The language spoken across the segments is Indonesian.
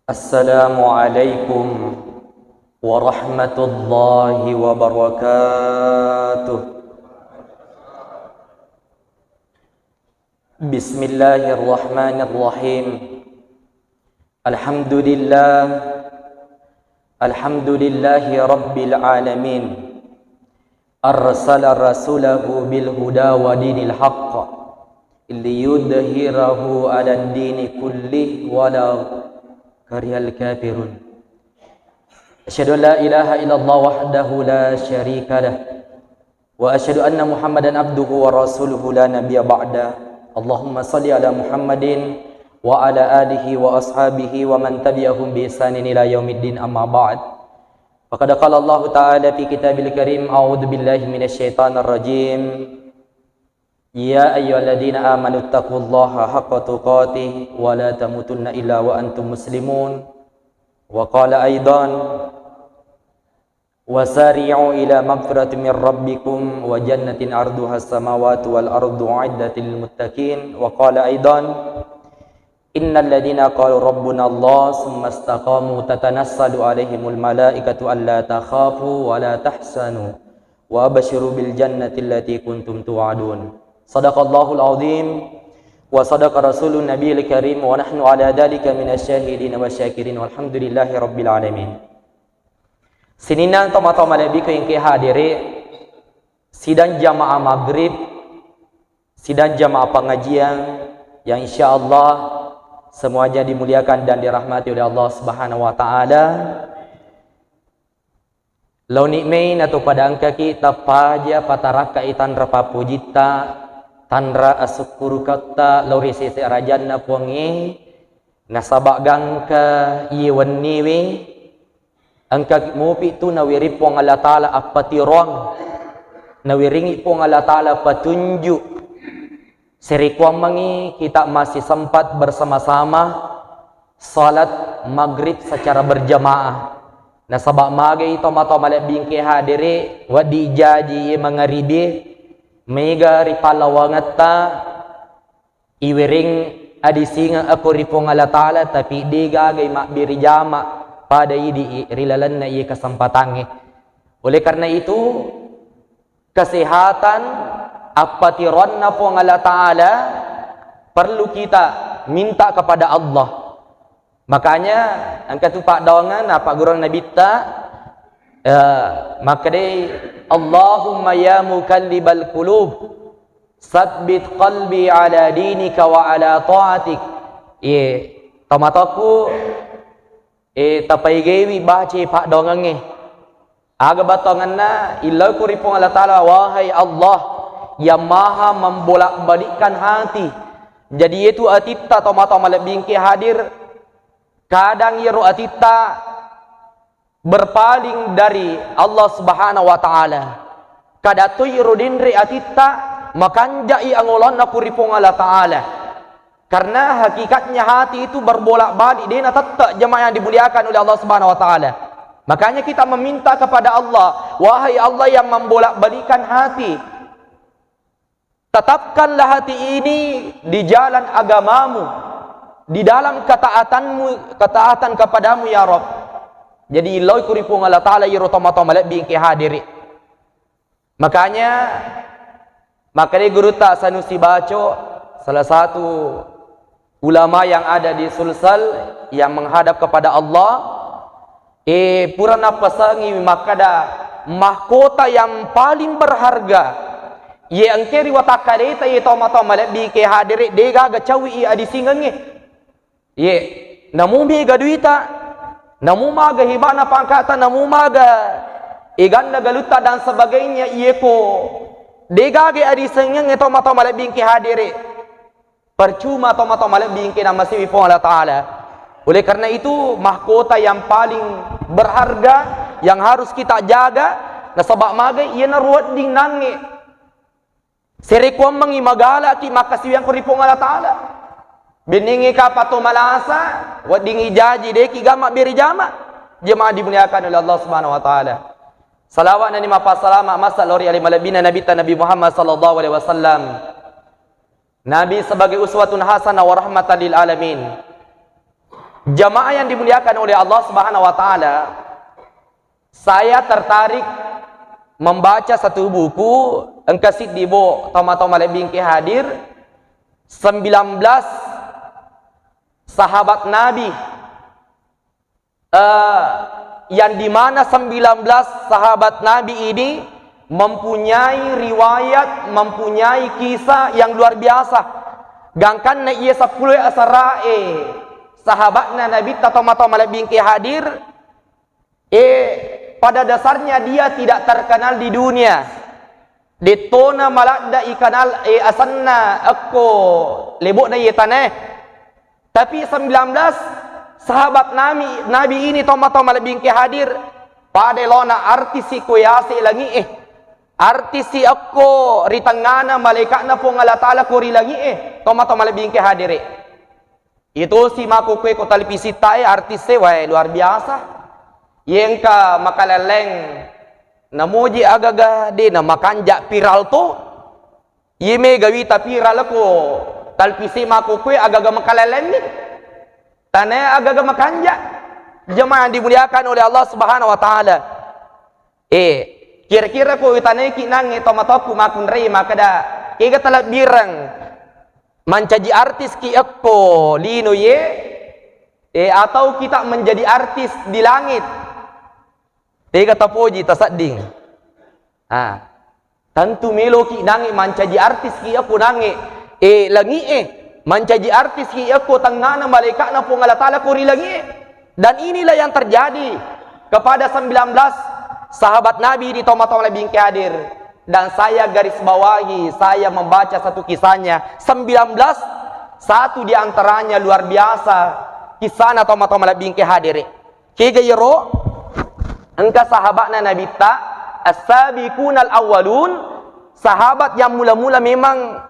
Assalamualaikum warahmatullahi wabarakatuh. Bismillahirrahmanirrahim. Alhamdulillahi rabbil alamin. Arsala rasulahu bil huda wa dinil haqq liyudhhirahu 'alad dini kullih walau karihal kafirun. Asyhadu an la ilaha illallah wahdahu la syarika lah wa asyhadu anna Muhammadan abduhu wa rasuluhu la nabiyya ba'da. Allahumma salli ala Muhammadin wa ala alihi wa ashabihi wa man tabi'ahum bi ihsanin ila yaumiddin, amma ba'd. Faqad qala Allah ta'ala fi kitabil karim, a'udzu billahi minasyaitonir rajim. Ya ayyuhalladzina amanu taqullaha haqqa tuqatih wa la tamutunna illa wa antum muslimun. Wa qala aidan wasari'u ila maghfiratin min rabbikum wa jannatin 'arduha as-samawati wal ardu 'iddatil lil muttaqin. Wa qala aidan innal ladzina qalu rabbuna Allah tsumma istaqamu tatanassalu 'alaihimul malaikatu alla takhafu wa la tahzanu wa abshiru bil jannati allati kuntum tu'adun. Sadaqallahul azim wa sadaqa rasulun nabiyil karim wa nahnu ala dhalika minasyahidin wa syakirin walhamdulillahi rabbil alamin. Sininan toma-toma lebih ke yang hadiri sidang jamaah maghrib, sidang jamaah pengajian yang insyaallah semuanya dimuliakan dan dirahmati oleh Allah Subhanahu wa taala. Lau nikmain atau pada angka kita paja pataraka itan rapa pujita tanra asukuru kata lauri sisi rajanna puangi nasabak gangka iwan niwi angka mupi tu nawiri puang Allah Ta'ala apa tirong nawiringi puang Allah Ta'ala petunjuk serikuang mangi kita masih sempat bersama-sama salat maghrib secara berjamaah. Nasabak magi toma-toma lebih hadiri wadi jadi mangaribi mega ripalawangata iwering adisinga aku ripong Allah Ta'ala tapi diga gay makbiri jama pada idi rilalan na iya kesempatannya. Oleh karena itu kesehatan apatiron na pong Allah Ta'ala perlu kita minta kepada Allah. Makanya angkat tu pak dawangan apa guru Nabi ta maka deh Allahumma ya mukallibal qulub sabbit qalbi ala dinika wa ala ta'atik. Tamataku tapai gewi baca pak dongange aga batonganna illa ku ripong Allah Ta'ala, wahai Allah yang maha membolak-balikkan hati. Jadi itu atita toma-toma lebih hadir kadang yeru atita berpaling dari Allah Subhanahu wa taala. Kada tuyru dinri atita makanjai angolon na puripong Allah Ta'ala. Karena hakikatnya hati itu berbolak-balik dena tetap jemaah yang dimuliakan oleh Allah Subhanahu wa taala. Makanya kita meminta kepada Allah, wahai Allah yang membolak-balikan hati, tetapkanlah hati ini di jalan agamamu, di dalam ketaatan kepadamu ya Rabb. Jadi iloi kuripung Allah Ta'ala yiro toma-toma lebih ke hadiri. Makanya guru tak Sanusi Baco, salah satu ulama yang ada di Sulsel yang menghadap kepada Allah, purana pasangi makada mahkota yang paling berharga ye angkeri watakareta ye toma-toma lebih ke hadiri dega gacawi adi singange ye namu mega duita namu maga hibana pangkatan namu maga iganda galuta dan sebagainya ye ko dega ge adi singange toma-toma lebih ke hadiri percuma toma-toma lebih ke nama siwi pong Allah Ta'ala. Oleh karena itu mahkota yang paling berharga yang harus kita jaga nasabak maga ye naruat ding nange serikuang mangi magala ki makasiwi yang kuripong Allah Ta'ala. Biningi ka pato malasa wadingi jaji deki gama biri jama jemaah dimuliakan oleh Allah Subhanahu wa taala. Salawat dan lima pasalama masa lori alim alabina Nabi Muhammad sallallahu alaihi wasallam. Nabi sebagai uswatun hasanah wa rahmatan lil alamin. Jamaah yang dimuliakan oleh Allah Subhanahu wa taala, saya tertarik membaca satu buku engkasit dibo toma-toma lebih ke hadir 19 sahabat Nabi, yang dimana 19 sahabat Nabi ini mempunyai riwayat, mempunyai kisah yang luar biasa. Gangkan na iya 10 asarae sahabatnya Nabi toma-toma lebih ke hadir, pada dasarnya dia tidak terkenal di dunia. Detona malakda ikanal asanna aku lebok na yetane. Tapi 19 sahabat Nabi ini toma-toma lebih ke hadir pada lona artisi kuyasi lagi artisi aku ritangana malaikat na po ngala ta'ala kuri lagi toma-toma lebih ke hadir. Itu si makukwe ko talpisita artise luar biasa. Yang ka makaleleng namuji agaga de na makanja viral to. Yeme gawita viral ko talpisi makukwe agaga makaleleng ni. Tanay agaga makanja. Jemaah dimuliakan oleh Allah Subhanahu wa taala. Kira-kira ko itanay kinang tomatoku makunrei makada. Kega talak birang mencaji artis ki ekko lino ye atau kita menjadi artis di langit tega tapoji tasadding tentu melo ki nangi mencaji artis ki ekko nangi langi mencaji artis ki ekko tangana malaikat na po ngala ta'ala kuri langi. Dan inilah yang terjadi kepada 19 sahabat Nabi di toma-toma lebih hadir. Dan saya garis bawahi, saya membaca satu kisahnya 19, satu di antaranya luar biasa kisahnya toma-toma lebih ke hadir. Kega yero engka sahabatna Nabi ta as-sabiqunal awwalun, sahabat yang mula-mula memang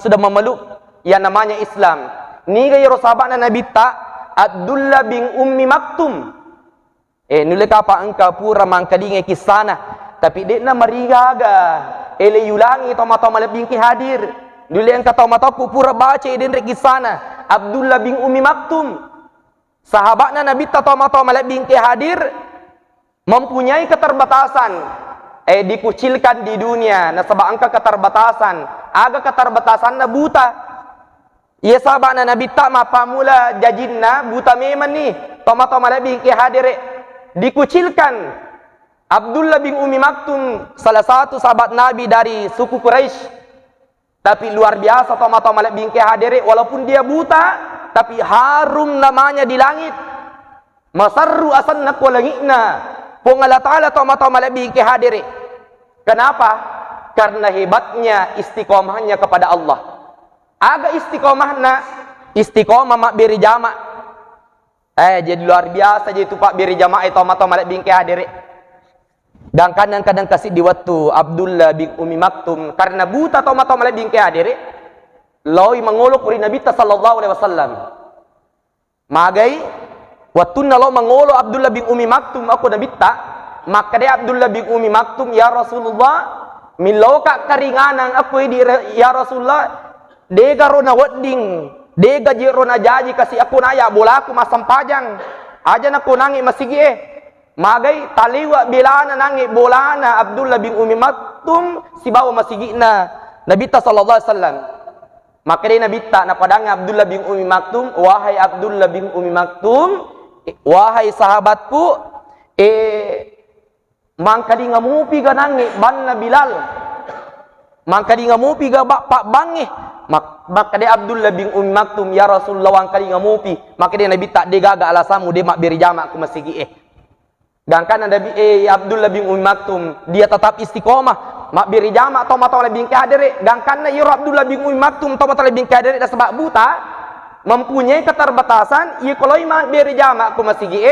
sudah memeluk yang namanya Islam. Ni gayro sahabatna Nabi ta Abdullah bin Ummi Maktum. Nule kapa engka pura mangkadinge kisana. Tapi dia na marigaga ele yulangi toma-toma lebih ke hadir. Dulu yang kata mataku pura baca idin reki sana Abdullah bin Ummi Maktum, sahabatnya Nabi toma-toma lebih ke hadir, mempunyai keterbatasan, dikucilkan di dunia. Nah sebab angka keterbatasan, agak keterbatasan na buta. Ia sahabatnya Nabi tak mapa mula jajinna buta memang nih toma-toma lebih ke hadir, dikucilkan. Abdullah bin Ummi Maktum salah satu sahabat Nabi dari suku Quraisy, tapi luar biasa toma-toma lebih ke hadir, walaupun dia buta tapi harum namanya di langit. Masarru asanna ko langitna pongala ta'ala toma-toma lebih ke hadir. Kenapa? Karena hebatnya istiqomahnya kepada Allah. Aga istiqomah mak beri jamak. Jadi luar biasa jadi tu pak beri jamak toma-toma lebih ke hadir. Dan kadang-kadang kasih di waktu Abdullah bin Ummi Maktum karena buta toma-toma lebih ke hadir, loi mengolok uri Nabi sallallahu alaihi wasallam. Magai waktu nalo mengolok Abdullah bin Ummi Maktum aku Nabi tak, maka dia Abdullah bin Ummi Maktum, ya Rasulullah, miloka keringanan aku ini ya Rasulullah, dega rona wedding, dega rona jaji kasih aku naya bola aku masam pajang, aja nak nangi masigi magai taliwa bilana nangi bolana Abdullah bin Ummi Maktum si bawa masigina Nabi sallallahu alaihi wasallam. Maka dia Nabi na padang Abdullah bin Ummi Maktum, wahai Abdullah bin Ummi Maktum, wahai sahabatku, mangka di ngamupi ga nangi banna Bilal, mangka di ngamupi ga pak bangi. Maka dia Abdullah bin Ummi Maktum, ya Rasulullah wangka di ngamupi. Maka dia Nabi tak degaga alasamu dia mak beri jamak ku masigi dan kan Nabi Abdullah bin Ummi Maktum dia tetap istiqomah mak beri jamak toma-toma lebih ke hadir. Dan kan Abdullah bin Ummi Maktum toma-toma lebih ke hadir dan sebab buta mempunyai keterbatasan, ia kalau mak beri jamak ku masigi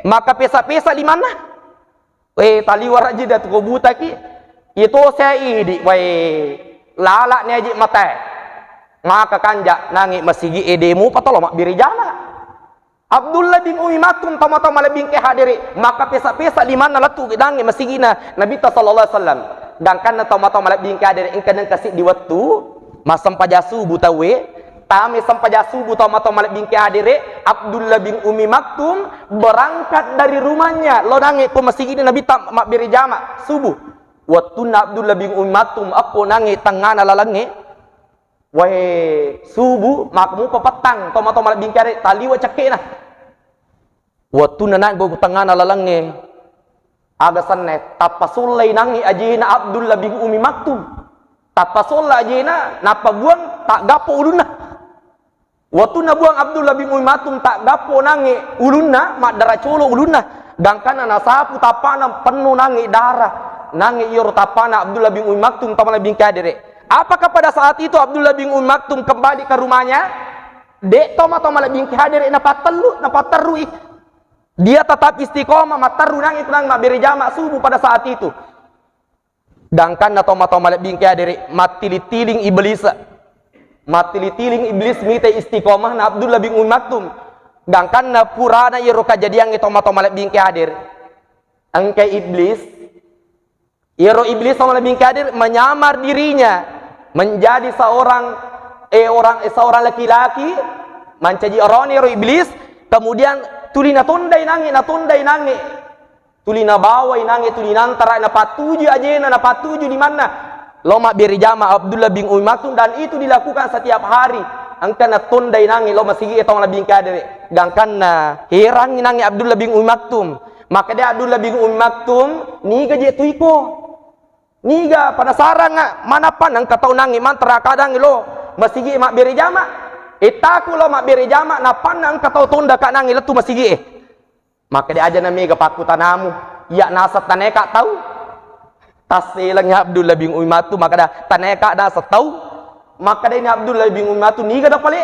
maka pesa-pesa di mana? Tali waraji dah tu buta ki. Itu saya idi lalak ni aji mata. Maka kanjak nangi masigi demo patolo mak beri jamak. Abdullah bin Ummi Maktum tama-tama lebih ke hadiri, maka pesa-pesa di mana latu gidangi masigina Nabi sallallahu alaihi wasallam. Dan kan tama-tama lebih ke hadiri engkan kasih di waktu masam pajasu butawe Tame sampai subuh tomato malek bingki hadire Abdullah bin Umi Maktum berangkat dari rumahnya. Lo nangi po masigi ni Nabi tak mak beri jama subuh. Waktu Abdullah bin Umi Maktum aku nangi tangana lalangi. Wahai subuh makmu papatang tomato malek bingki hadire taliwa cekik nah. Waktu nanak go tangana lalangi. Agasan tapasulay nangi ajina Abdullah bin Umi Maktum. Tapasulay ajina napa buang tak gapo ulunna. Waktu na buang Abdullah bin Umi Maktum tak gapo nangi ulunna mak darah colo ulunna dangkana nasapu tapana penuh nangi darah nangi yor tapana Abdullah bin Umi Maktum tamala bin Kadire. Apakah pada saat itu Abdullah bin Umi Maktum kembali ke rumahnya? Dek tamala bin Kadire napa terru dia tetap istiqomah mak terru nangi tenang mak beri jamak subuh pada saat itu. Dangkan na tamala bin Kadire mati tiling iblis. Mati tiling iblis mite istiqomah na Abdullah bin Umi Maktum. Dangkan na purana iro kejadian itu malek bingki hadir. Angkai iblis. Iro iblis malek bingki hadir menyamar dirinya menjadi seorang laki-laki mencaji orang iro iblis. Kemudian tulina tundai nangi. Tulina bawai nangi tulina antara na patuju ajena na patuju di mana? Loma beri jama Abdullah bin Umi Maktum dan itu dilakukan setiap hari. Angkana tundai nangi loma sigi etong labing kadere. Gangkana heran nangi Abdullah bin Umi Maktum. Maka dia Abdullah bin Umi Maktum niga je tuiko. Niga penasaran nga manapan ang katau nangi mantra kadang lo masigi mak beri jama. Itaku lo mak beri jama napan ang katau tunda ka nangi letu masigi. Maka dia aja nami ga pakutanamu. Ya nasat taneka tahu. Tasilangnya Abdullah bin Umi Maktum maka dah taneka dah setau maka dah ini Abdullah bin Umi Maktum ni ga dah pale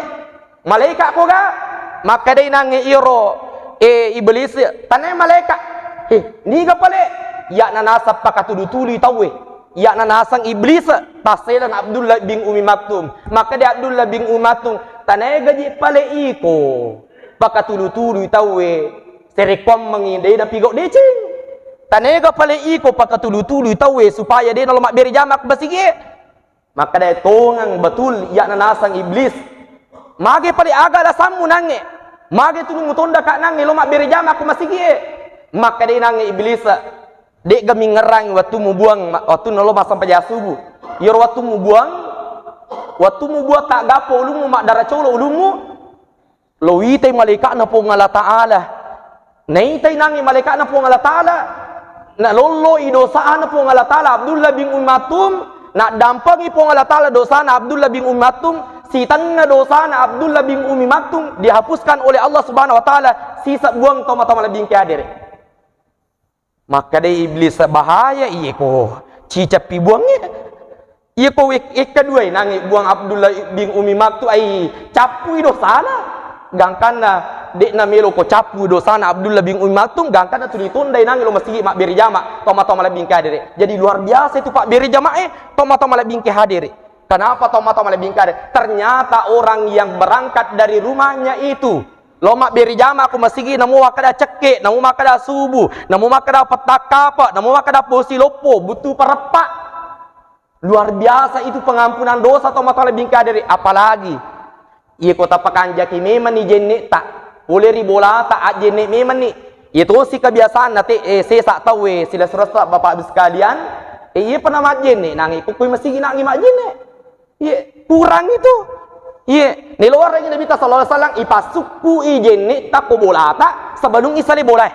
malaikat ko ga maka dah nangi iro iblis tanai malaikat ni ga pale ya nanasap pakatulu-tulu tawe ya nanasang iblis tasilang Abdullah bin Umi Maktum maka dah Abdullah bin Umi Maktum tanai gaji pale iko pakatulu-tulu tawe serikom mengindai dan pigok decing. Tanega pale iko pakatulu-tulu tawe supaya dia nalo mak beri jamak basigi. Maka dia tongang betul ya nanasang iblis. Mage pale aga la samu nange. Mage tulung tonda ka nange lo mak beri jamak masigi. Maka dia nange iblis. Dek gami ngerang waktu mu buang waktu nalo mas sampai subuh. Yor waktu mu buang tak gapo ulumu mak darah colo ulumu. Lo itay malaikat na po ngala ta'ala. Naitay nange malaikat na po ngala ta'ala. Na lolo idosaan na po ng Allah Ta'ala Abdullah bin Umi Maktum na dampangi po ng Allah Ta'ala dosa na Abdullah bin Umi Maktum sitang na dosa na Abdullah bin Umi Maktum dihapuskan oleh Allah Subhanahu Wa Ta'ala sisa buang toma-toma labing kadir. Maka day iblis bahaya iya ko cicapi buangnya iya ko kedua nangi buang Abdullah bin Umi Maktum ay capu dosa na gangkan na dek na melo ko capu dosa na Abdullah bin Umi Maktum gangkan na tulitundai nangi lo masigi mak beri jama toma-toma labing kadire. Jadi luar biasa itu Pak beri jama toma-toma labing hadire. Kenapa toma-toma labing kadire? Ternyata orang yang berangkat dari rumahnya itu lo mak beri jama aku masigi namu makada cekek, namu makada subuh, namu makada petakapa, namu makada posi lopo, butuh perepak. Luar biasa itu pengampunan dosa toma-toma labing kadire. Apalagi iya kota pakanjaki memang ni jenik tak boleh ribola tak jenik memang ni itu si kebiasaan nanti saya tak tahu sila serasa bapak ibu sekalian iya pernah mak jenik nangi kukui masih nak mak jenik iya kurang itu iya ni luar lagi Nabi sallallahu alaihi wasallam ipasuku jenik tak ko bola tak sebelum isali boleh.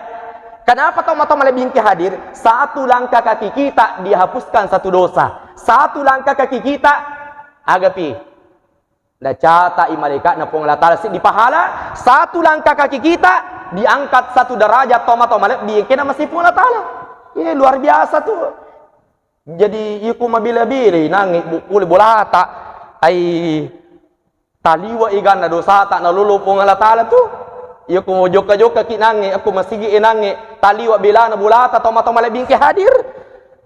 Kenapa toma-toma lebih hadir? Satu langkah kaki kita dihapuskan satu dosa, satu langkah kaki kita agapi dah cata malaikat na pong Allah di pahala satu langkah kaki kita diangkat satu derajat toma-toma di kena masih pong Allah Ta'ala. Ya luar biasa tuh. Jadi iku mabila-bila nangi boleh bolata ay taliwa igan na dosa tak na lulu pong Allah Ta'ala tuh. Iku joka-joka ki nangi aku masigi nangi taliwa bila na bolata toma-toma lebih hadir.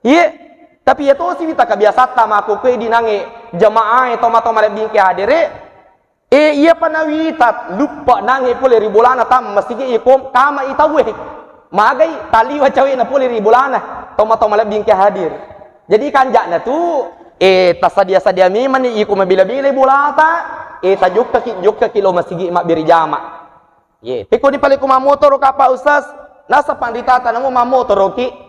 Iya. Tapi itu sih kita kebiasaan sama aku di nangi jamaah toma-toma lebih hadire. Iya panawitat lupa nangi pule ribulana tam masih ikom kama itawe. Magai tali wacawe na pule ribulana toma-toma lebih hadir. Jadi kanjakna tu tasadia-sadia memang ikom bila-bila bulata tajuk ka kilo masigi mak biri jama. Ye, piko di pale kuma motor ka pa ustaz, nasa pandita tanamo ma motor ki.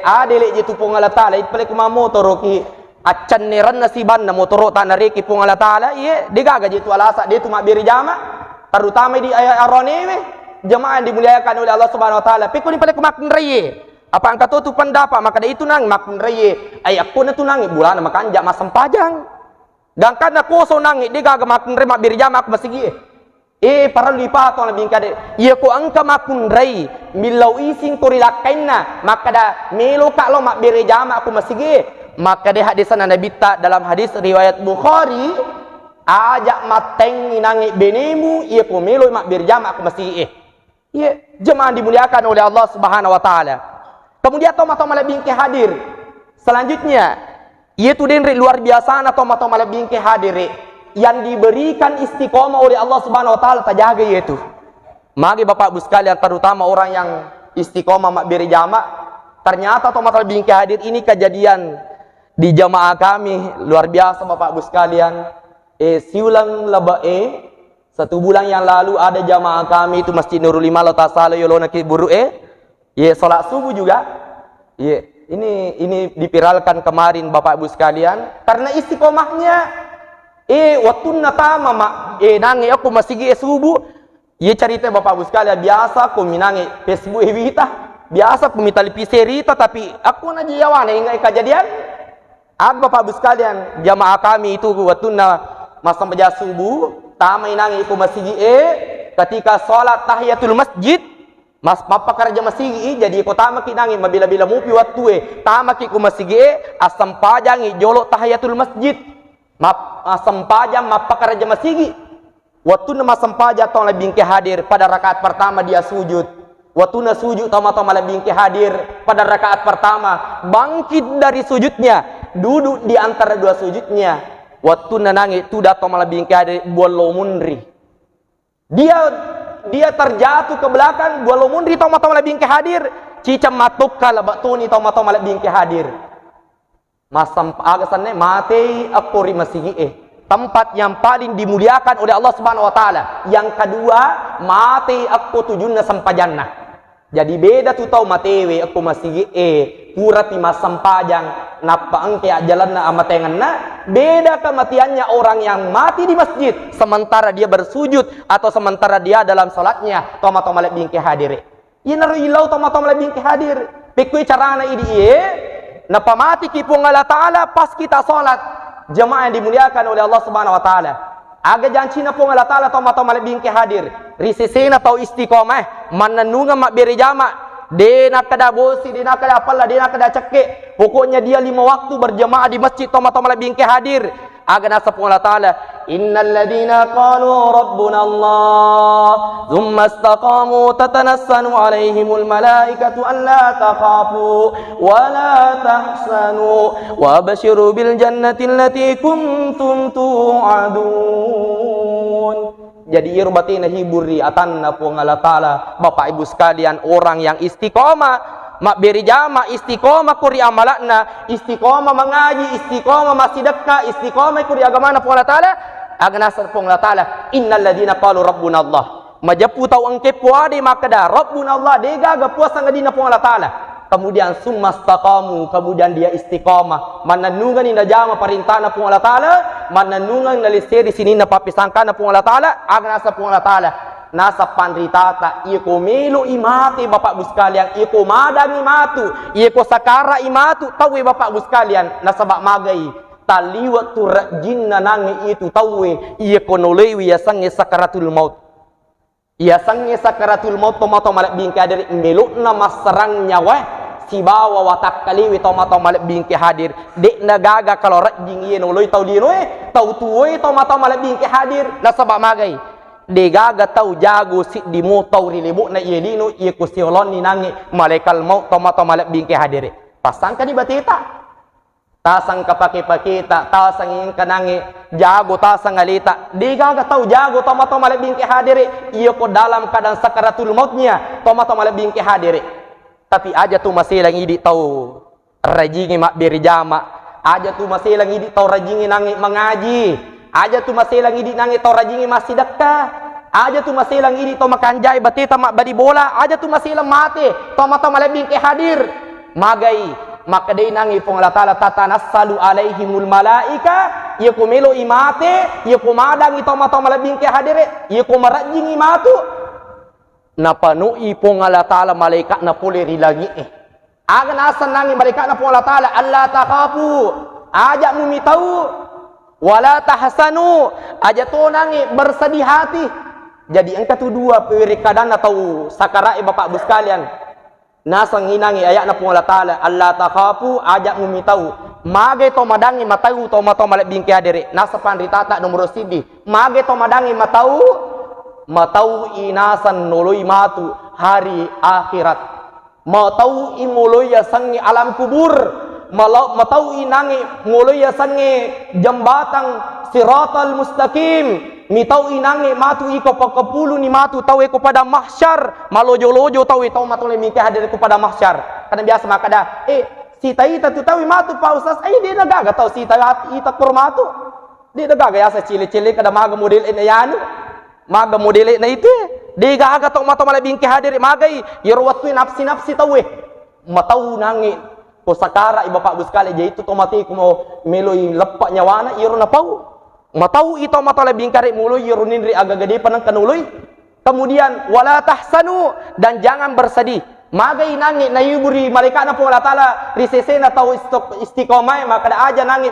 Adele je tu pong Allah Taala, it pale kuma motor ki. Acan neran nasiban na motor ta nareki pong Allah Taala, ye, digaga je tu alasa dia tu mak biri jama. Terutama di aroneme, jamaah yang dimuliakan oleh Allah Subhanahu wa taala. Piko di pale kuma kunraye. Apa angka tu pendapat maka da itu nang mak kunraye. Ay aku na tu nang bulan makanja masam pajang. Gangkan aku so nang di gaga mak kunraye mak biri jama aku masigi. Para lipa atau lebih kade, ia ko angka makun rai milau ising korilakaina maka da melo kalau mak bere jama aku masigi maka de hadisan Nabi ta dalam hadis riwayat Bukhari ajak mateng nangi benemu ia ko melo mak bere jama aku masigi ia jemaah dimuliakan oleh Allah Subhanahu wa taala. Kemudian tomat lebih ke hadir selanjutnya ia tu den luar biasa na tomat lebih ke hadir yang diberikan istiqomah oleh Allah Subhanahu wa taala terjaga yaitu. Mari Bapak Ibu sekalian terutama orang yang istiqomah mak beri jamaah, ternyata tomat lebih hadir ini kejadian di jamaah kami luar biasa Bapak Ibu sekalian. Siulang laba satu bulan yang lalu ada jamaah kami itu Masjid Nurul Iman Lotasalo Yolona Kiburu salat subuh juga. Ini dipiralkan kemarin Bapak Ibu sekalian karena istiqomahnya waktu natama mak nangi aku masih subuh cerita Bapak Ibu sekalian biasa aku minangi Facebook evita biasa aku minta lipi serita tapi aku naji yawan ingat kejadian Bapak Ibu sekalian jamaah kami itu waktu masa baca subuh tama inangi aku masih ketika sholat tahiyatul masjid mas papa kerja masih jadi aku tama kinangi bila mupi waktu tama ki aku masih asam pajangi jolok tahiyatul masjid sampajam mapakar jama sigi waktu nama sampaja tong lebih ke hadir pada rakaat pertama dia sujud waktu na sujud tama lebih ke hadir pada rakaat pertama bangkit dari sujudnya duduk di antara dua sujudnya waktu na nangis tu datang lebih ke hadir bolo mundri dia terjatuh ke belakang bolo mundri tama lebih ke hadir cicam matuk kala batuni tama lebih ke hadir masam agasannya mati aku masih tempat yang paling dimuliakan oleh Allah Subhanahu wa taala. Yang kedua, mati aku tujunna sampajannah. Jadi beda tu tahu matewe aku masih purati masam pajang napa engke jalanna amatenganna beda kematiannya orang yang mati di masjid sementara dia bersujud atau sementara dia dalam salatnya toma-toma lebih ke hadir. Ye naru ilau toma-toma lebih ke hadir. Pikui carana ini napa mati kipung Allah Ta'ala pas kita sholat jemaah yang dimuliakan oleh Allah Subhanahu wa taala aga janji na pung Allah Ta'ala toma lebih ke hadir risisena tau istiqomah mananunga mak beri jama de nak kada bosi de nak kada apalah de nak kada cekek pokoknya dia 5 waktu berjemaah di masjid toma lebih ke hadir aga nasa pung Allah Ta'ala innal ladina qalu rabbuna Allah thumma istaqamu tatanassalu alaihimul malaikatu an la takhafu wa la tahzanu wa abshiru bil jannati allati kuntum tu'adun. Jadi irbatina hiburi atanna pung Allah Ta'ala Bapak Ibu sekalian orang yang istiqomah mak beri jama istiqomah kuri amalakna istiqomah mengaji istiqomah masih dekat istiqomah kuri agama na pung Allah Ta'ala agnasar pung Allah Ta'ala innal ladina qalu rabbuna Allah majapu tau angke puade makada rabbuna Allah dega ga puasa ngadina pung Allah Ta'ala kemudian summastaqamu kemudian dia istiqomah mananungan inda jama perintahna pung Allah Ta'ala mananungan nalisir di sini na papisangkana pung Allah Ta'ala agnasar pung Allah Ta'ala nasa pandritata iko melo imati Bapak Ibu sekalian iko madang imatu iko sakara imatu tahu Bapak Ibu sekalian nasa bak magai taliwat tu jinna nangi itu tahu iko nolewi ya sange sakaratul maut tomato malak bingki hadir meluk nama serang nyawa si bawa watak kaliwi tomato malak bingki hadir dek nagaga kalau rajing iya noloi tahu dia tahu tuwe tomato malak bingki hadir nasa bak magai degaga tau jago si di mo tau rilibuk na ielino iya kusiolon ni nangi malaikal mau tomato malak bingke hadire pasangka di batita tasang kapake pakita tasang ingin kanangi jago tasang alita degaga tau jago tomato malak bingke hadire iya ko dalam kadang sakaratul mautnya tomato malak bingke hadire tapi aja tu masih lang idi tau rajingi mak beri jama aja tu masih lang idi tau rajingi nangi mengaji aja tu masilang idi nangi to rajingi masih dekat, aja tu masilang idi to makanjai bati tamak badi bola, aja tu masilang mati to mata malebing ke hadir magai maka dei nangi pong Allah Taala tatanassalu alaihimul malaika ia kumelo imate ia kumadang ito mata malebing ke hadir ia kumarajing imatu napanui pong Allah Taala malaikat na puleri lagi agan asan nangi malaikat na pong Allah Taala Allah takapu ajak mumi tahu wala tahsanu aja to nangi bersedih hati. Jadi angka tu dua perikadan atau sakarai bapak ibu sekalian nasang inangi ayat na pong Allah Taala Allah takapu ajak mumi tahu mage to madangi matayu to mato malek bingki hadiri nasa pandritata nomor sidi mage to madangi matau inasan noloy matu hari akhirat matau imoloy sangi alam kubur matau inangi ngoloy sangi jambatan siratal mustaqim mitau inangi matu iko pakapulu ni matu tau iko pada mahsyar malojo-lojo tau tau matu le mingke hadir iko pada mahsyar karena biasa makada si taita tu tau matu pausas dia nagaga tau si taita ita kurmatu dia nagaga ya sa cili-cili kada maga model inayanu maga model na itu dia gaga tau matu male bingke hadir magai yerwatu nafsi tau matau nangi ko sakara bapak ibu sekali je itu to mati ko mo meloi lepak nyawana iro na pau matau ito mata lebih kari mulu yurunin ri agak gede panang kanului kemudian wala tahsanu dan jangan bersedih magai nangi na yuburi malaikat na po Allah Taala risesena tau istiqomah maka da aja nangi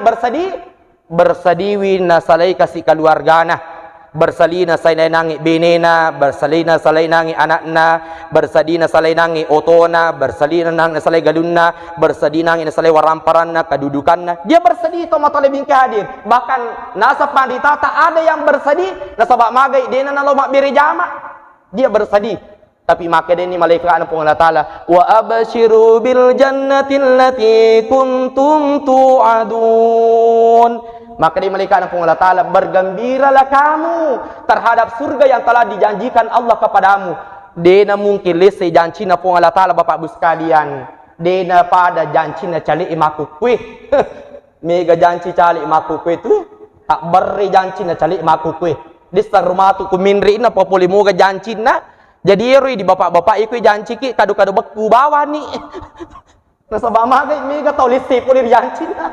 bersediwi na salai kasih keluargana bersalina salai nangi benena bersalina salai nangi anakna bersadina salai nangi otona bersalina nangi salai galunna bersadina nangi salai waramparanna kedudukanna dia bersedih to mata lebih hadir bahkan nasa pandita tak ada yang bersedih nasabak magai dena na lomak beri jama dia bersedih tapi maka deni malaikat na Allah Taala wa abshiru bil jannati allati kuntum tu'adun maka di malaikat Allah Taala bergembiralah kamu terhadap surga yang telah dijanjikan Allah kepadamu. Dena mungkin lese janji na pong Allah Taala bapak ibu sekalian. Dena pada janji na cali imaku kue. Mega janji cali imaku kue tu tak beri janji na cali imaku kue. Di rumah tu kuminri na populi moga janji na. Jadi eri di bapak-bapak iku janji ki kadu-kadu beku bawah ni. Nasabah magai mega tau lese puli janji na.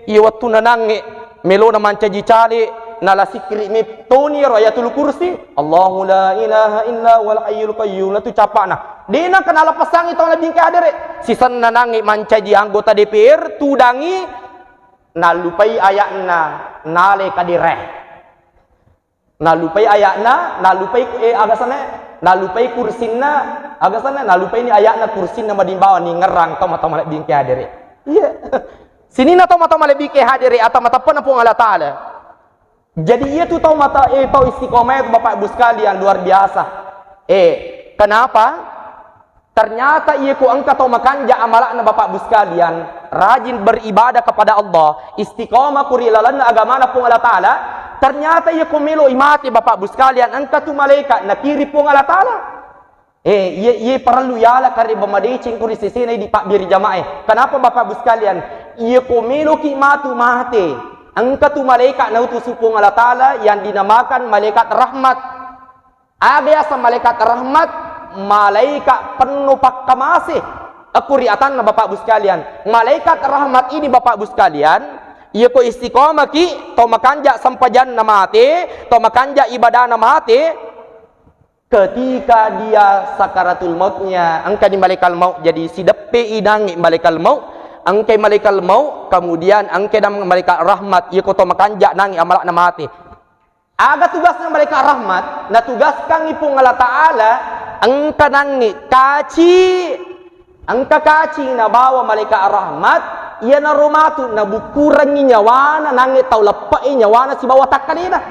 Iwatu nanangi melo na mancaji cali nala sikri mi toni ayatul kursi Allahu la ilaha illa wal hayyul qayyum tu capana dina kenala pasang itu lebih ke adere sisan nanangi mancaji anggota DPR tudangi nalupai ayatna nale kadire nalupai ayatna nalupai agasana nalupai kursinna agasana nalupai ni ayatna kursinna madimbawa ni ngerang tama-tama lebih ke adere iya sini na tau mata malebih ke hadiri atau mata pun pun Allah Taala. Jadi ia tu tau mata tau istiqomah itu bapak ibu sekalian luar biasa. Kenapa? Ternyata ia ku angkat tau makanja amalakna bapak ibu sekalian rajin beribadah kepada Allah istiqomah kurilalan agama na pun Allah Taala. Ternyata ia ku melo imati bapak ibu sekalian angkat tu malaikat nakiri pun Allah Taala. Ia perlu yala kari bamadecing kuri sesena di pak biri jamaah. Kenapa bapak ibu sekalian? Ia komelo ki matu mate angka tu malaikat na utus supung Allah Taala yang dinamakan malaikat rahmat ada asa malaikat rahmat malaikat penuh pakkamasih aku riatan na bapak ibu sekalian malaikat rahmat ini bapak ibu sekalian ia ko istiqomah ki to makanja sampajan na mate to makanja ibadah na mate ketika dia sakaratul mautnya angka di malaikat maut jadi sidepe idangi malaikat maut angkai malaikat maut kemudian angkai dan malaikat rahmat ia koto makanja nangi amalak na mati aga tugasnya malaikat rahmat na tugaskan ipung Allah Taala angka nangi kaci na bawa malaikat rahmat ia na rumatu na bukurangi nyawana nangi tau lepai nyawana si bawa takalina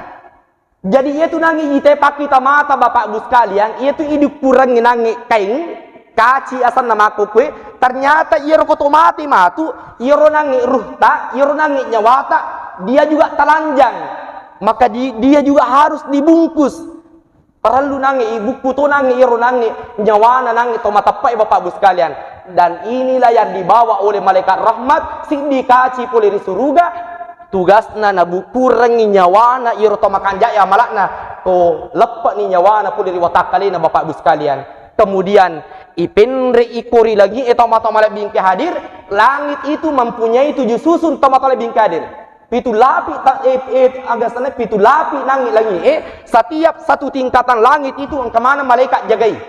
jadi ia tu nangi itepak kita mata bapak ibu sekalian ia tu hidup kurangi nangi kain kaci asal nama kue ternyata iro koto mati matu iro nangi ruhta iro nangi nyawata dia juga telanjang maka dia juga harus dibungkus perlu nangi ibu kuto nangi iro nangi nyawana nangi to mata pai bapak ibu sekalian dan inilah yang dibawa oleh malaikat rahmat sing dikaci oleh di surga tugasna na bukurangi nyawana iro to makanja ya malakna to lepak ni nyawana puliri watakali na Bapak Ibu sekalian. Kemudian ipendre ikuri lagi tomatoma bingke hadir, langit itu mempunyai 7 susun tomatoma bingke hadir. Pitu lapi agak sana pitu lapi langit lagi. Setiap satu tingkatan langit itu ang kemana malaikat jagai.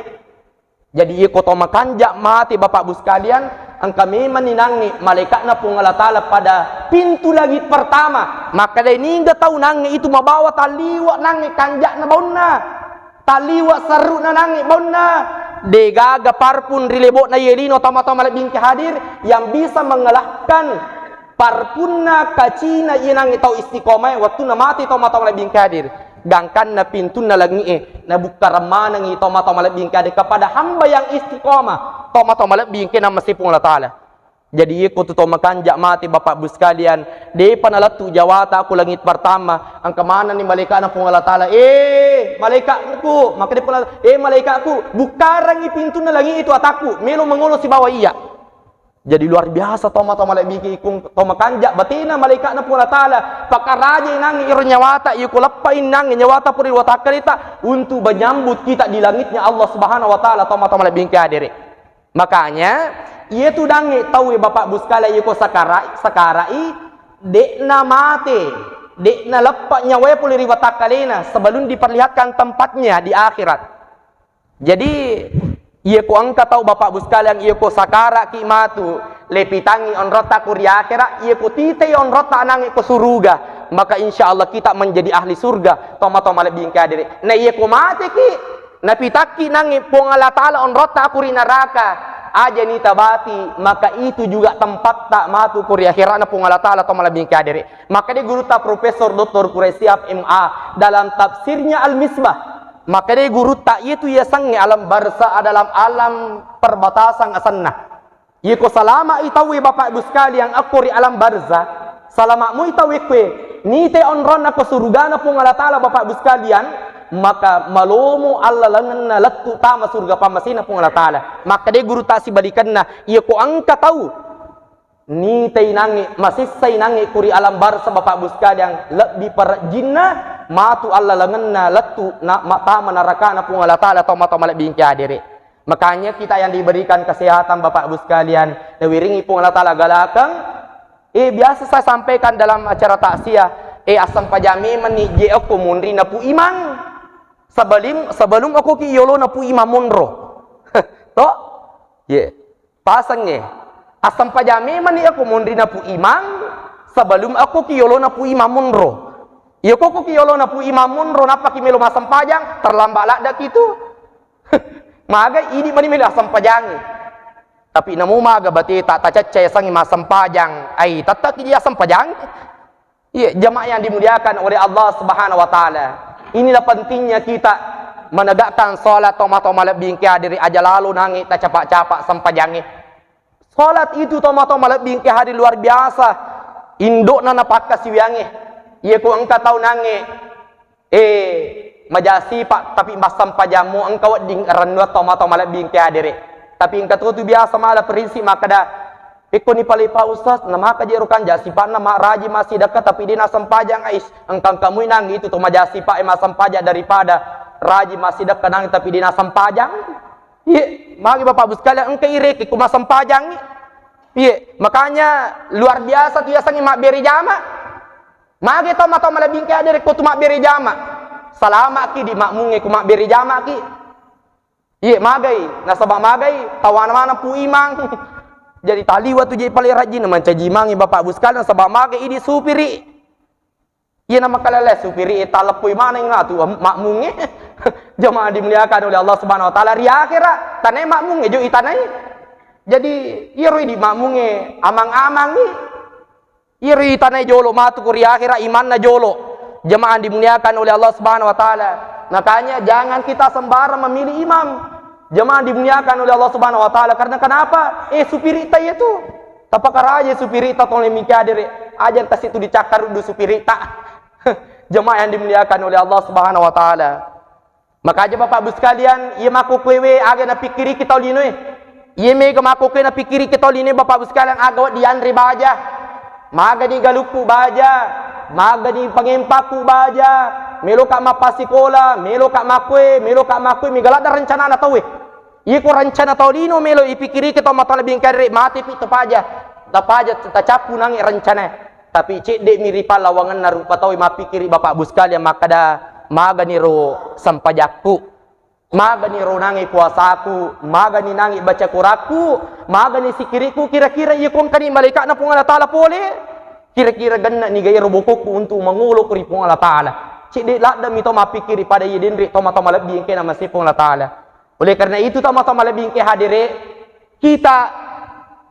Jadi iko to makanja mati Bapak Ibu sekalian, ang kami maninangi malaikat na pong Allah Ta'ala pada pintu langit pertama. Maka day ningga tahu nangi itu mabawa taliwa nangi kanja na bauna. Taliwa seru na nangi bauna. Degaga parpun rilebot na yelino tama-tama bingke hadir yang bisa mengalahkan parpunna kacina yenang tau istiqomah waktu na mati tama-tama bingke hadir. Gangkan na pintu na lagi na bukaramana ngi tama-tama bingke hadir kepada hamba yang istiqomah tama-tama bingke na masipung Allah Ta'ala. Jadi iko to makanja mati Bapak Ibu sekalian, de panalatu jawata aku langit pertama, ang kemana ni malaikat na pung Allah Ta'ala, malaikatku, maka dia pun malaikatku, bukarangi pintu na lagi itu ataku, melo mengulo si bawah iya. Jadi luar biasa toma-toma lebih ikung toma kanja batina malaikat na pung Allah Ta'ala, pakaraja nang iro nyawata, iko lapain nang nyawata puri watakalita untuk menyambut kita di langitnya Allah Subhanahu wa Ta'ala toma-toma lebih kadiri. Makanya ia tu dangi tahu Bapak Ibu sekalian iko sakarai dekna mati, dekna lepak nyawa pulih riwata kalena sebelum diperlihatkan tempatnya di akhirat. Jadi ia ko angka tahu Bapak Ibu sekalian ia ko sakara kimatu lepitangi on rota kuri akhirat, ia ko tite on rota nang iko surga, maka insyaallah kita menjadi ahli surga toma-toma lebih kadiri. Nah ia ko mati ki napitaki nang pong Allah Ta'ala on rota kuri neraka aja ni tabati, maka itu juga tempat tak matu kuri akhirat na pung Allah Ta'ala atau malah bingkai diri. Maka dia guru ta Profesor Dr. Quraisyab MA dalam tafsirnya Al-Misbah, maka dia guru ta itu ya sangi alam barza dalam alam perbatasan asannah. Yiko salama itawi Bapak Ibu sekalian akuri alam barza, salama mu itawi kwe ni te onron ako surga na pung Allah Ta'ala Bapak Ibu sekalian, maka malomo Allah langan na latu tama surga pamasina pung Allah Ta'ala. Maka dia guru tasi balikan na iya ko angka tahu ni tay nangi masisay nangi kuri alam barsa Bapak Ibu sekalian lebih per jinna matu Allah langan na latu na tama neraka na pung Allah Ta'ala atau mata malak bingki hadiri. Makanya kita yang diberikan kesehatan Bapak Ibu sekalian nawiringi pung Allah Ta'ala galakang biasa saya sampaikan dalam acara taksiyah asam pajami meni je aku munri na pu imang sebelum aku ki yolo na pu imam monro to pasangnya asam pajami mani aku munri na pu imam sebelum aku ki yolo na pu imam monro ko ki yolo na pu imam monro napa ki melo masam pajang terlambat lah dak itu maga ini mani melo asam pajang tapi namu maga bati tak cacai sangi masam pajang ai tatak ki asam pajang jamaah yang dimuliakan oleh Allah Subhanahu wa Ta'ala. Inilah pentingnya kita menegakkan salat toma-toma lebih dari aja lalu nangi tak capak-capak sampajangi. Salat itu toma-toma lebih hari luar biasa. Induk nana pakka siwiangi. Ia ku engkau tahu nangi. Majasi pak tapi mas sampajamu engkau ding renua toma-toma lebih hari. Tapi engkau tu biasa malah prinsip maka dah. Iko ni palipa ustaz, nama kajirukan jasipa nama raji masih dekat tapi dia nasam pajang ais. Engkang kamu nang itu tu majasipa masam pajak daripada raji masih dekat nang tapi dia nasam pajang. Iya, magi Bapak Ibu sekalian engkau irek iku masam pajang. Iya, makanya luar biasa tu ya sangi mak beri jama. Magi to mato malabing kaya dari ko tu mak beri jama. Salama ki di makmunge ku mak beri jama ki. Iya, magai, nasabak magai, tawana-wana pu imang. Jadi tali waktu jadi paling rajin nama cajimangi Bapak Ibu sekalian sebab maga ini supiri. Ia nama kalale supiri talepui mana yang ngatu makmunge. Jemaah dimuliakan oleh Allah Subhanahu wa Ta'ala ri akhirat tanai makmunge jo itanai. Jadi iri di makmunge amang-amang ni. Iri tanai jolo matu ku ri akhirat iman na jolo. Jemaah dimuliakan oleh Allah Subhanahu wa Ta'ala. Makanya jangan kita sembarang memilih imam. Jemaah dimuliakan oleh Allah Subhanahu wa Ta'ala karena kenapa? Supirita itu. Tapakar aja supirita tolong mikadiri. Ajar kasih itu dicakar udah supirita. Jemaah yang dimuliakan oleh Allah Subhanahu wa Ta'ala. Maka aja Bapak Ibu sekalian, ia maku kwewe aga na pikiri kita linoi. Ia mega maku kwe na pikiri kita linoi Bapak Ibu sekalian aga diandri baja. maga ni galuku baja, maga ni pangempaku baja, melo kak mapasikola, melo kak makwe, migalada rencana na tahu. Iko rencana tahu dino melo ipikiri kita mata lebih kare mati pi tapaja tacapu nangi rencana. Tapi cek dek miripal lawangan narupa tahu mapikiri bapak bus kalian makada maga ni ro sampajakku. Maga ni ro nangi puasaku, maga ni nangi baca kuraku, maga ni sikiriku kira-kira iya kong kani malaikat na punga Allah Ta'ala pole. Kira-kira ganna ni gaya robokoku untuk menguluk kuri punga Allah Ta'ala. Cik dek ladam itu mapikiri pada iya dendri toma-toma lebih yang kena masih punga Allah Ta'ala. Oleh karena itu toma-toma lebih yang hadire kita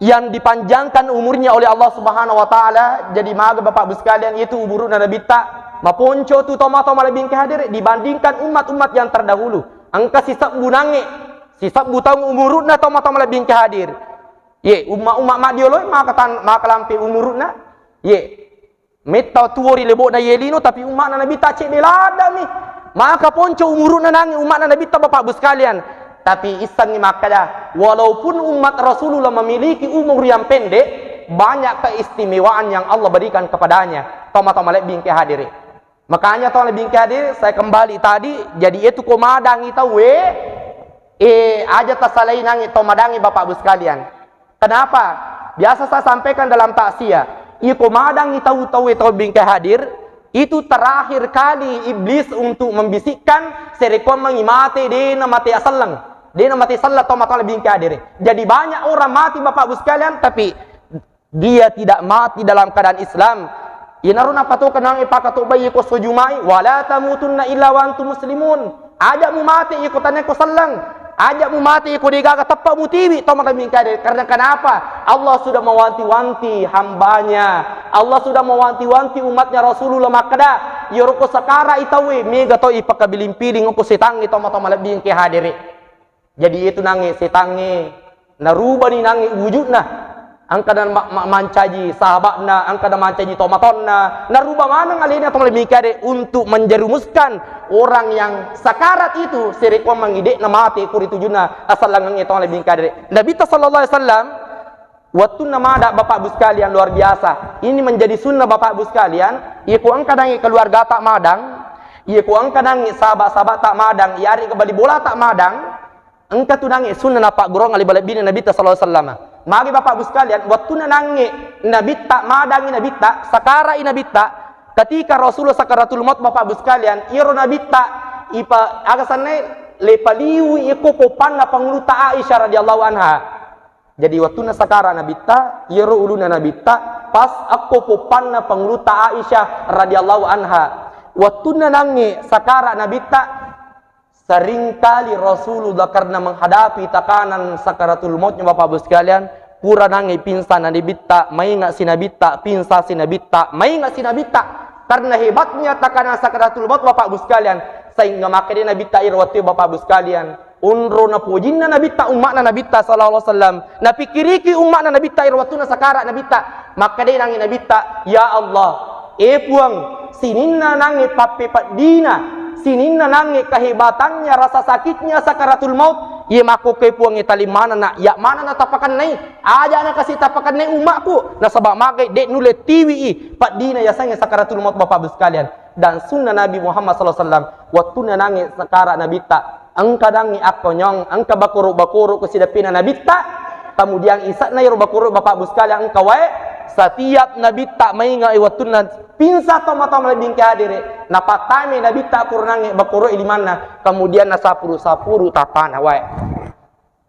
yang dipanjangkan umurnya oleh Allah Subhanahu Wa Ta'ala. Jadi maga bapak bus kalian itu umur na nabita maponco tu toma-toma lebih yang hadire dibandingkan umat-umat yang terdahulu. Angka sisap bunange, sisap butang umurutna toma-toma lebih ke hadir. Ye, umat-umat mak dioloi maka lampi umurutna. Ye, meta tuori lebok na yelino tapi umat na nabi tak cek delada mi. Maka ponco umurutna nangi umat na nabi tak bapak bus kalian. Tapi isan ni maka dah, walaupun umat Rasulullah memiliki umur yang pendek, banyak keistimewaan yang Allah berikan kepadanya. Toma-toma lebih ke hadir. Makanya tahun lebih hadir saya kembali tadi jadi itu komadangi tahu aja tasalai nangi tomadangi bapak bus kalian. Kenapa? Biasa saya sampaikan dalam taksia. Komadangi tahu lebih hadir itu terakhir kali iblis untuk membisikkan serikon mengimati dena mati asalang. Dena mati salat tomat lebih hadir. Jadi banyak orang mati bapak bus kalian tapi dia tidak mati dalam keadaan Islam. Inarun apa tu kenang ipakato bayi ko sujumai wala tamutunna illa wa antum muslimun. Ajak mu mati iko tanah ko sallang. Ajak mu mati iko digaga tepak mu tibi tomat mingkade. Karena kenapa? Allah sudah mewanti-wanti hambanya. Allah sudah mewanti-wanti umatnya Rasulullah makada. Yoroko sakara itawi mega to ipakabiling-piling ko sitangi tomat-tomat lebih ke hadiri. Jadi itu nangi sitangi naruba ni nangi wujudna. Angka dan mancaji sahabatna, angka dan mancaji tomatonna, naruba mana ngalina tong lebih kade untuk menjerumuskan orang yang sakarat itu serikwa mengidek na mati kuri tujuna asal langang itu lebih kade. Nabi sallallahu alaihi wasallam waktu nama ada bapak bus kalian luar biasa. Ini menjadi sunnah bapak bus kalian. Iku angka dangi keluarga tak madang, iku angka dangi sahabat-sahabat tak madang, yari kembali bola tak madang. Angka tu dangi sunnah napak gurong ali balabini Nabi sallallahu alaihi wasallam. Magi bapak bus kalian, waktu nanangi nabita madangi nabita sakara nabita ketika Rasulullah sakaratul maut bapak bus kalian iro nabita ipa agasane lepaliu iko kopan na pangluta Aisyah radhiyallahu anha. Jadi waktu na sakara nabita iro uluna nabita pas aku kopan na pangluta Aisyah radhiyallahu anha. Waktu nanangi sakara nabita seringkali Rasulullah karena menghadapi tekanan sakaratul mautnya bapak bos sekalian, pura nangi pingsan nabita, mai nggak si nabita, pingsan si nabita, mai nggak si nabita. Karena hebatnya tekanan sakaratul maut bapak bos sekalian, sehingga makanya nabita irwati bapak bos sekalian. Unro na pujinna nabita umat na nabita sallallahu alaihi wasallam. Na pikiriki umat na nabita irwatuna sakara nabita. Maka dia nangi nabita, ya Allah, puang sininna nangi pape dina. Sininna nangi kehebatannya, rasa sakitnya sakaratul maut. Ia mako ke puang itali mana nak, ya mana na tapakan nai. Aja na kasih tapakan nai umatku. Na sabak magai dek nule tiwi pat dina ya sanga sakaratul maut bapak bos sekalian. Dan sunnah Nabi Muhammad sallallahu alaihi wasallam waktu nangi sakara nabita. Angka dangi akonyong, angka bakuru kesidapina nabita. Kemudian isak na bakuru bapak bos sekalian angka wae. Setiap nabi tak mainga iwatuna pinsa toma-toma lebih ke hadire. Napatame nabi tak kurangi bakuro ilimana. Kemudian nasapuru tatana wae.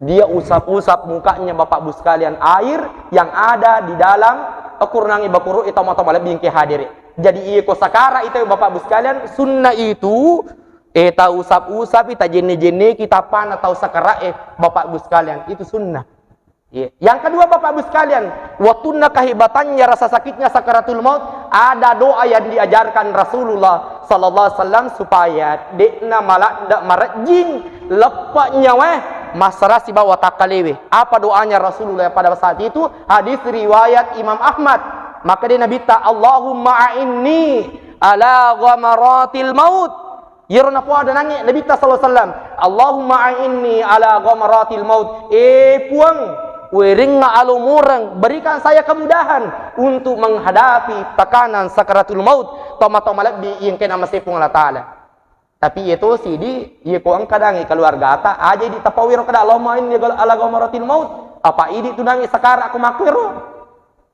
Dia usap-usap mukanya bapak bus sekalian air yang ada di dalam kurangi bakuro itu toma-toma lebih ke hadire. Jadi iya sakara itu bapak bus sekalian sunnah itu ta usap-usap ita jene-jene kita pan atau sakara bapak bus sekalian itu sunnah. Yang kedua bapak ibu sekalian, waktu kehebatannya rasa sakitnya sakaratul maut, ada doa yang diajarkan Rasulullah sallallahu alaihi wasallam supaya dekna malak dak marajing lepak nyawa masrasi bawa takalewe. Apa doanya Rasulullah pada saat itu? Hadis riwayat Imam Ahmad. Maka dia Nabi ta Allahumma a'inni ala ghamaratil maut. Yerna po ada nangis Nabi ta sallallahu alaihi wasallam, Allahumma a'inni ala ghamaratil maut. Puang wering alumurang, berikan saya kemudahan untuk menghadapi tekanan sakaratul maut, toma-toma lebih yang kena masipung Allah Ta'ala. Tapi itu sidi, ia ko ang kadangi keluarga ata, aja di tapawiro kada lomain ni alagomaratil maut. Apa ini tu dangi sakara aku makwiro.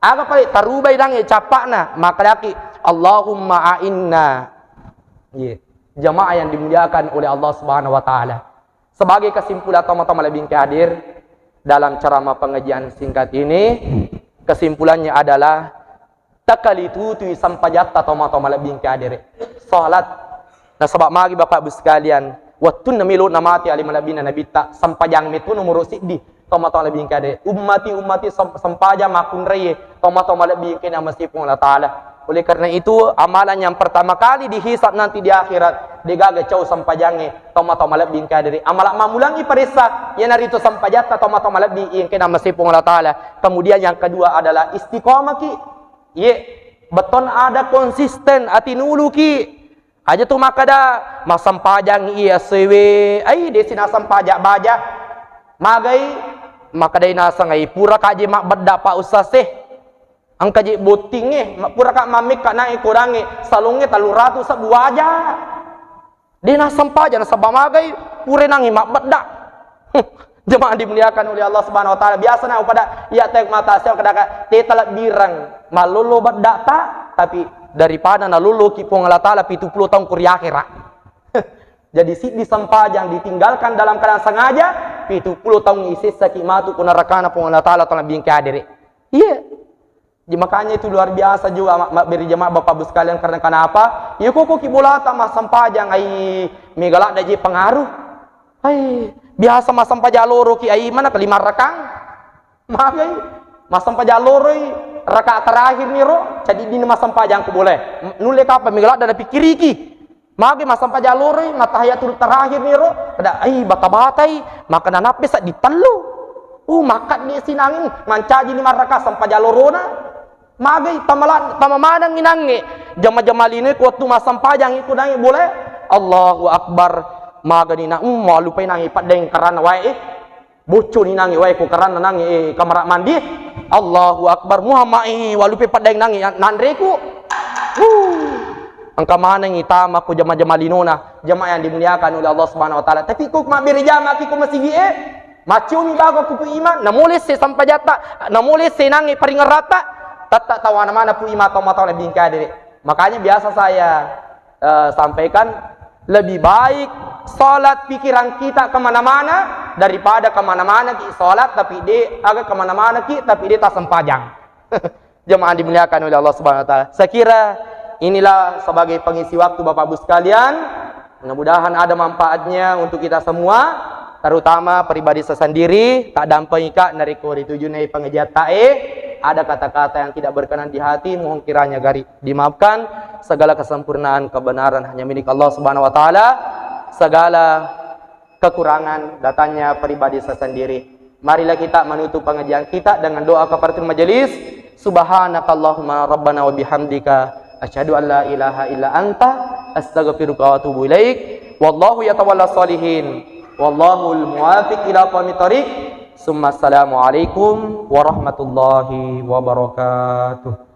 Aga pali tarubay dangi capakna, maka laki Allahumma a'inna. Jamaah yang dimuliakan oleh Allah Subhanahu wa taala. Sebagai kesimpulan toma-toma lebih hadir dalam ceramah pengajian singkat ini, kesimpulannya adalah takalitu tu sampajatta toma-toma lebih hadir. Salat. Nah sebab magi Bapak Ibu sekalian, watun namilu namati alim labina nabita sampajang metu nomor sidi toma-toma lebih hadir. Ummati sampajang makun reye toma-toma lebih kena meskipun Allah Taala. Oleh karena itu, amalan yang pertama kali dihisap nanti di akhirat, digaga jauh sampajangnya, toma-toma lebih kadiri. Amalan mamulangi parisa, yang hari itu sampajata, toma-toma lebih yang kena masipung Allah Ta'ala. Kemudian yang kedua adalah istiqomah ki. Beton ada konsisten, ati nulu ki. Aja tu makada, masampajang iya sewe, desi nasampajak baja. Magai, makadai nasa ngai, pura kaji mak bedak pa usaseh. Ang kaji boting pura kak mamik kak naik kurangi salungnya talu ratu sebuah aja. Dia nasempah aja nasabamagay pura nangi mak bedak. Jemaah dimuliakan oleh Allah Subhanahu wa taala. Biasa na pada ya tek mata saya kada tetalak birang malulu bedak tak, tapi daripada nalulu kipong Allah taala 70 tahun kuliah akhirat. Jadi si disempajang ditinggalkan dalam keadaan sengaja 70 tahun isi sakimatu kunarakana pong Allah taala telah bingkai hadiri. Iya. Makanya itu luar biasa juga beri jemaah Bapak Ibu sekalian karena kenapa? Ya kok kibulata mas sampajang ai megalak daji pengaruh. Ai biasa mas sampajang loro ki ai mana kelima rakang. Magai mas sampajang loro rakaat terakhir ni ro jadi di mas sampajang ku boleh. Nule apa megalak ada pikiri ki. Magai mas sampajang loro matahayatul terakhir ni ro kada ai bata-batai maka nanape sak dipallu. Makat dia sinangin mancaji 5 rakaat sampajang loro na. Magai tamamanang inangi jama-jama ini kuat tu masam pajang itu nangi boleh Allahu Akbar magani na malu pa nangi padeng karana wae bocor ni nangi wae ko karana nangi kamar mandi Allahu Akbar Muhammad walu pa padeng nangi nandreku angka manang itama ko jama-jama linona jama yang dimuliakan oleh Allah Subhanahu wa taala tapi ko mabiri jama ki ko masigi macuni bago ko iman namulis se sampajata namulis se nangi paringarata tak tahu mana pun ima atau mata lebih kadiri. Makanya biasa saya sampaikan lebih baik salat pikiran kita kemana-mana daripada kemana-mana ki salat tapi dia agak kemana-mana ki tapi dia tak sempajang. Jemaah dimuliakan oleh Allah Subhanahu Wa Taala. Saya kira inilah sebagai pengisi waktu Bapak Ibu sekalian. Mudah-mudahan ada manfaatnya untuk kita semua. Terutama pribadi saya sendiri tak dampai kak nariko ditujunai pengejiat tae ada kata-kata yang tidak berkenan di hati mohon kiranya gari dimaafkan segala kesempurnaan kebenaran hanya milik Allah Subhanahu wa taala segala kekurangan datanya pribadi saya sendiri marilah kita menutup pengajian kita dengan doa kafaratul majelis subhanakallahumma rabbana wa bihamdika asyhadu an la ilaha illa anta astaghfiruka wa atubu ilaik wallahu yatawalla sholihin wallahul muwafiq ila aqwamit thoriq. Assalamualaikum warahmatullahi wabarakatuh.